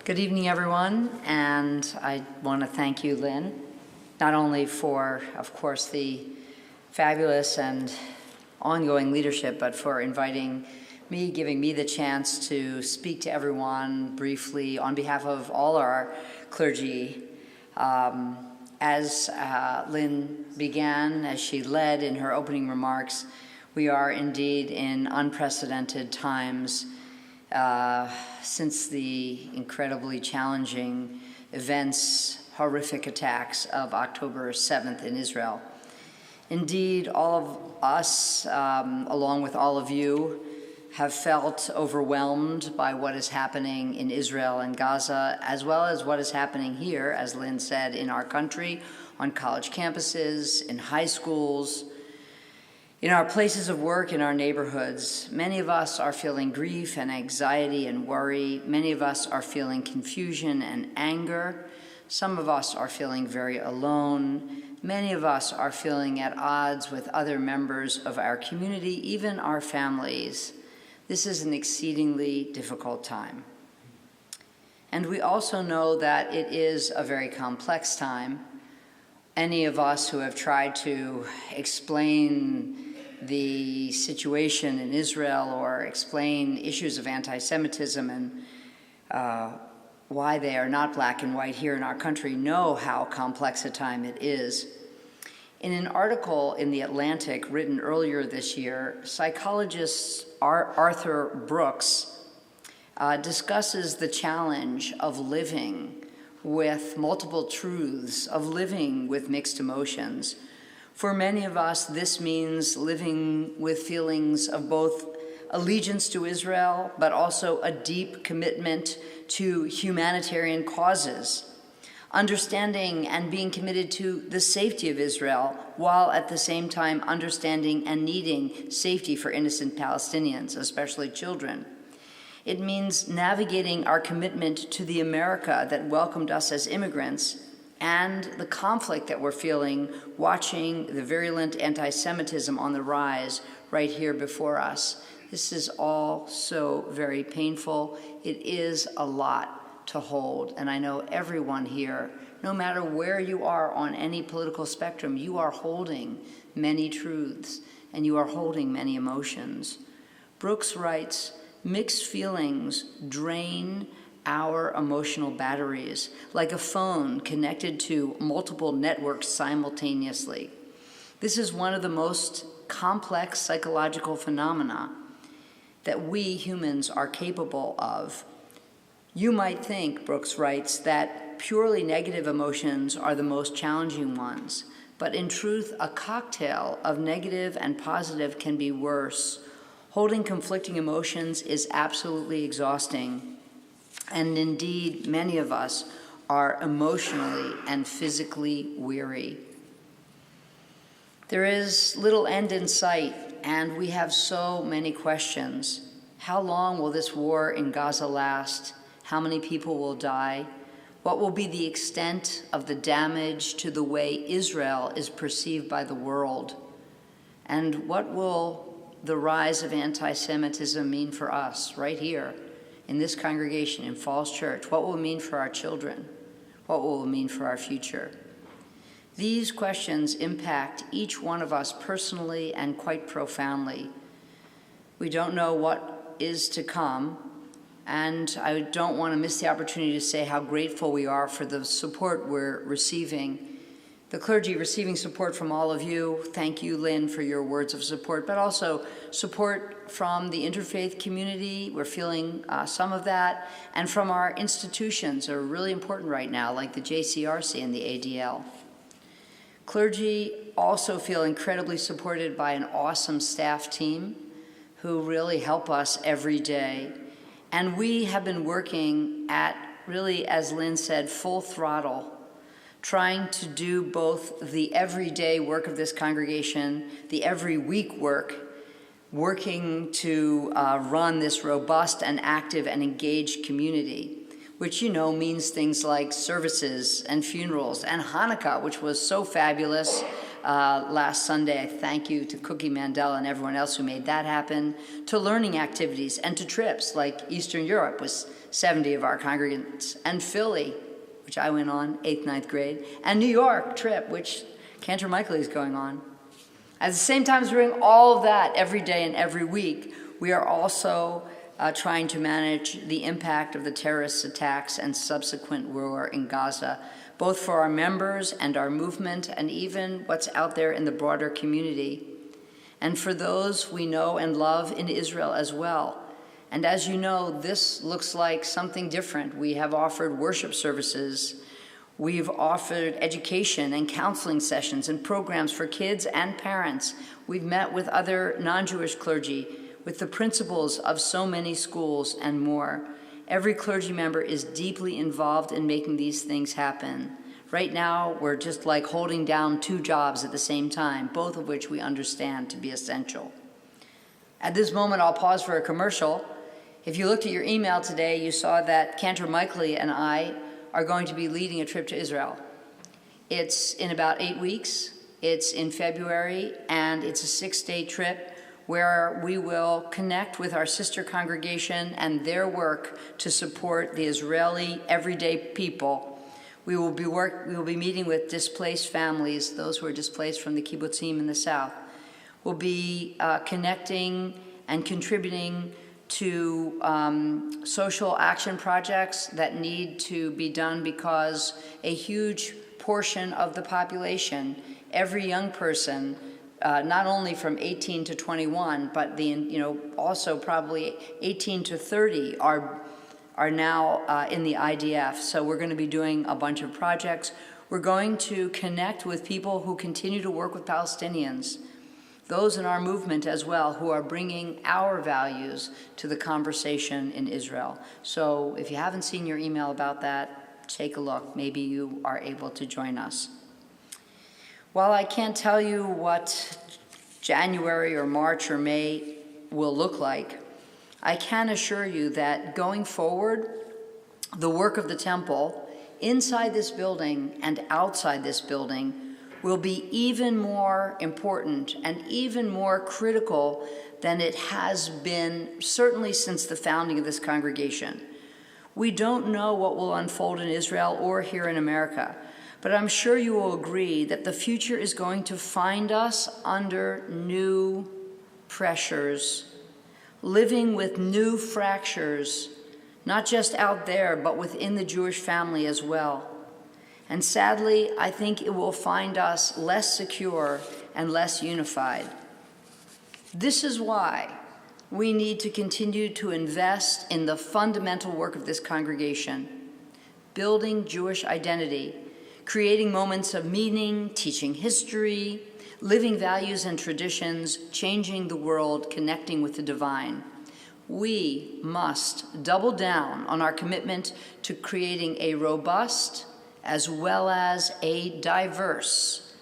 Good evening, everyone, and I want to thank you, Lynn, not only for, of course, the fabulous and ongoing leadership, but for inviting me, giving me the chance to speak to everyone briefly on behalf of all our clergy. As Lynn began, as she led in her opening remarks, we are indeed in unprecedented times since the incredibly challenging events, horrific attacks of October 7th in Israel. Indeed, all of us, along with all of you, have felt overwhelmed by what is happening in Israel and Gaza, as well as what is happening here, as Lynn said, in our country, on college campuses, in high schools, in our places of work, in our neighborhoods. Many of us are feeling grief and anxiety and worry. Many of us are feeling confusion and anger. Some of us are feeling very alone. Many of us are feeling at odds with other members of our community, even our families. This is an exceedingly difficult time. And we also know that it is a very complex time. Any of us who have tried to explain the situation in Israel or explain issues of anti-Semitism and why they are not black and white here in our country know how complex a time it is. In an article in The Atlantic written earlier this year, psychologist Arthur Brooks discusses the challenge of living with multiple truths, of living with mixed emotions. For many of us, this means living with feelings of both allegiance to Israel, but also a deep commitment to humanitarian causes, understanding and being committed to the safety of Israel, while at the same time understanding and needing safety for innocent Palestinians, especially children. It means navigating our commitment to the America that welcomed us as immigrants and the conflict that we're feeling watching the virulent anti-Semitism on the rise right here before us. This is all so very painful. It is a lot to hold, and I know everyone here, no matter where you are on any political spectrum, you are holding many truths and you are holding many emotions. Brooks writes, "Mixed feelings drain our emotional batteries, like a phone connected to multiple networks simultaneously. This is one of the most complex psychological phenomena that we humans are capable of. You might think," Brooks writes, "that purely negative emotions are the most challenging ones, but in truth, a cocktail of negative and positive can be worse. Holding conflicting emotions is absolutely exhausting. And indeed, many of us are emotionally and physically weary." There is little end in sight, and we have so many questions. How long will this war in Gaza last? How many people will die? What will be the extent of the damage to the way Israel is perceived by the world? And what will the rise of anti-Semitism mean for us right here in this congregation, in Falls Church? What will it mean for our children? What will it mean for our future? These questions impact each one of us personally and quite profoundly. We don't know what is to come, and I don't want to miss the opportunity to say how grateful we are for the support we're receiving. The clergy receiving support from all of you. Thank you, Lynn, for your words of support, but also support from the interfaith community. We're feeling some of that, and from our institutions are really important right now, like the JCRC and the ADL. Clergy also feel incredibly supported by an awesome staff team who really help us every day. And we have been working at, really, as Lynn said, full throttle, trying to do both the everyday work of this congregation, the every week work, working to run this robust and active and engaged community, which, you know, means things like services and funerals and Hanukkah, which was so fabulous. last Sunday. I thank you to Cookie Mandela and everyone else who made that happen, to learning activities and to trips like Eastern Europe with 70 of our congregants, and Philly, which I went on, 8th, 9th grade, and New York trip, which Cantor Michael is going on. At the same time as we're doing all of that every day and every week, we are also trying to manage the impact of the terrorist attacks and subsequent war in Gaza, both for our members and our movement, and even what's out there in the broader community, and for those we know and love in Israel as well. And as you know, this looks like something different. We have offered worship services. We've offered education and counseling sessions and programs for kids and parents. We've met with other non-Jewish clergy, with the principals of so many schools and more. Every clergy member is deeply involved in making these things happen. Right now, we're just like holding down 2 jobs at the same time, both of which we understand to be essential. At this moment, I'll pause for a commercial. If you looked at your email today, you saw that Cantor Michael and I are going to be leading a trip to Israel. It's in about 8 weeks. It's in February, and it's a 6-day trip where we will connect with our sister congregation and their work to support the Israeli everyday people. We will be meeting with displaced families, those who are displaced from the kibbutzim in the south. We'll be connecting and contributing to social action projects that need to be done because a huge portion of the population, every young person, not only from 18 to 21, but also probably 18 to 30 are now in the IDF. So we're going to be doing a bunch of projects. We're going to connect with people who continue to work with Palestinians, those in our movement as well, who are bringing our values to the conversation in Israel. So if you haven't seen your email about that, take a look. Maybe you are able to join us. While I can't tell you what January or March or May will look like, I can assure you that going forward, the work of the temple inside this building and outside this building will be even more important and even more critical than it has been, certainly since the founding of this congregation. We don't know what will unfold in Israel or here in America, but I'm sure you will agree that the future is going to find us under new pressures, living with new fractures, not just out there, but within the Jewish family as well. And sadly, I think it will find us less secure and less unified. This is why we need to continue to invest in the fundamental work of this congregation, building Jewish identity, creating moments of meaning, teaching history, living values and traditions, changing the world, connecting with the divine. We must double down on our commitment to creating a robust as well as a diverse,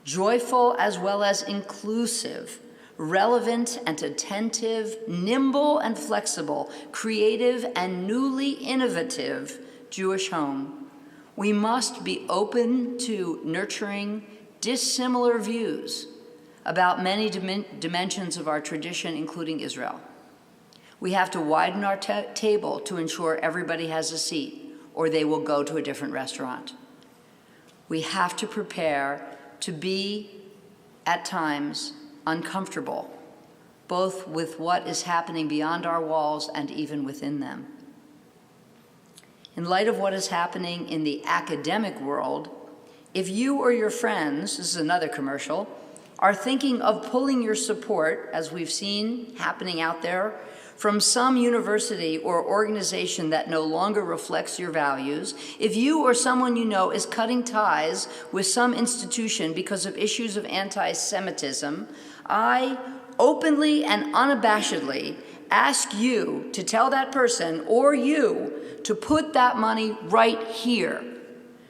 joyful as well as inclusive, relevant and attentive, nimble and flexible, creative and newly innovative Jewish home. We must be open to nurturing dissimilar views about many dimensions of our tradition, including Israel. We have to widen our table to ensure everybody has a seat, or they will go to a different restaurant. We have to prepare to be, at times, uncomfortable, both with what is happening beyond our walls and even within them. In light of what is happening in the academic world, if you or your friends, this is another commercial, are thinking of pulling your support, as we've seen happening out there, from some university or organization that no longer reflects your values, if you or someone you know is cutting ties with some institution because of issues of anti-Semitism, I openly and unabashedly ask you to tell that person or you to put that money right here,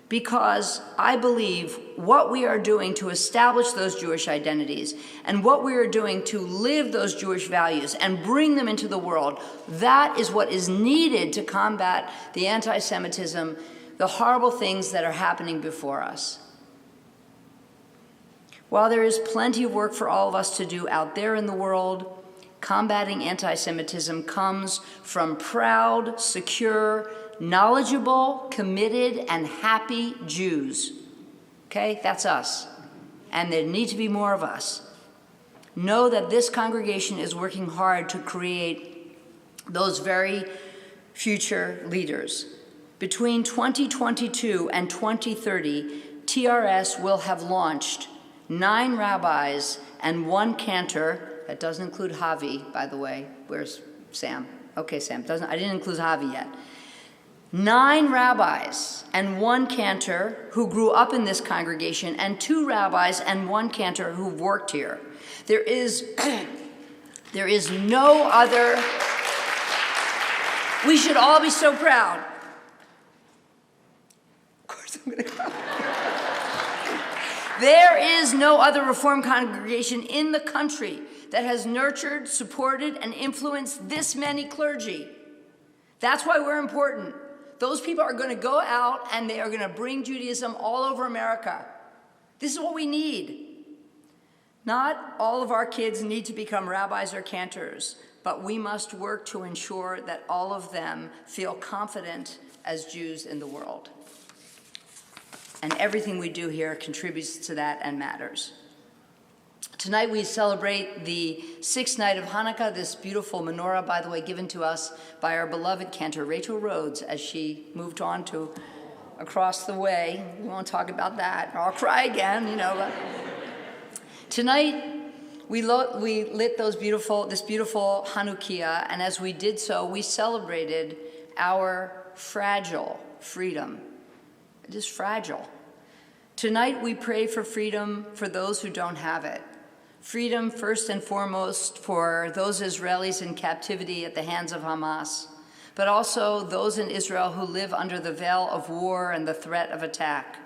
because I believe what we are doing to establish those Jewish identities and what we are doing to live those Jewish values and bring them into the world, that is what is needed to combat the anti-Semitism, the horrible things that are happening before us. While there is plenty of work for all of us to do out there in the world, combating anti-Semitism comes from proud, secure, knowledgeable, committed, and happy Jews. Okay, that's us. And there need to be more of us. Know that this congregation is working hard to create those very future leaders. Between 2022 and 2030, TRS will have launched 9 rabbis and 1 cantor. That doesn't include Javi, by the way. Where's Sam? Okay, Sam. I didn't include Javi yet. 9 rabbis and 1 cantor who grew up in this congregation, and 2 rabbis and 1 cantor who've worked here. There is no other. We should all be so proud. Of course I'm going to cry. There is no other Reformed congregation in the country that has nurtured, supported, and influenced this many clergy. That's why we're important. Those people are going to go out and they are going to bring Judaism all over America. This is what we need. Not all of our kids need to become rabbis or cantors, but we must work to ensure that all of them feel confident as Jews in the world. And everything we do here contributes to that and matters. Tonight we celebrate the 6th night of Hanukkah, this beautiful menorah, by the way, given to us by our beloved cantor, Rachel Rhodes, as she moved on to across the way. We won't talk about that, or I'll cry again, you know. But tonight we lit this beautiful Hanukkah, and as we did so, we celebrated our fragile freedom. It is fragile. Tonight we pray for freedom for those who don't have it. Freedom, first and foremost, for those Israelis in captivity at the hands of Hamas, but also those in Israel who live under the veil of war and the threat of attack.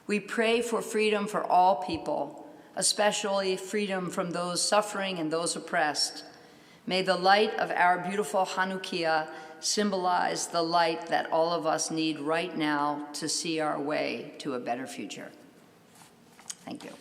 We pray for freedom for all people, especially freedom from those suffering and those oppressed. May the light of our beautiful Hanukkah symbolize the light that all of us need right now to see our way to a better future. Thank you.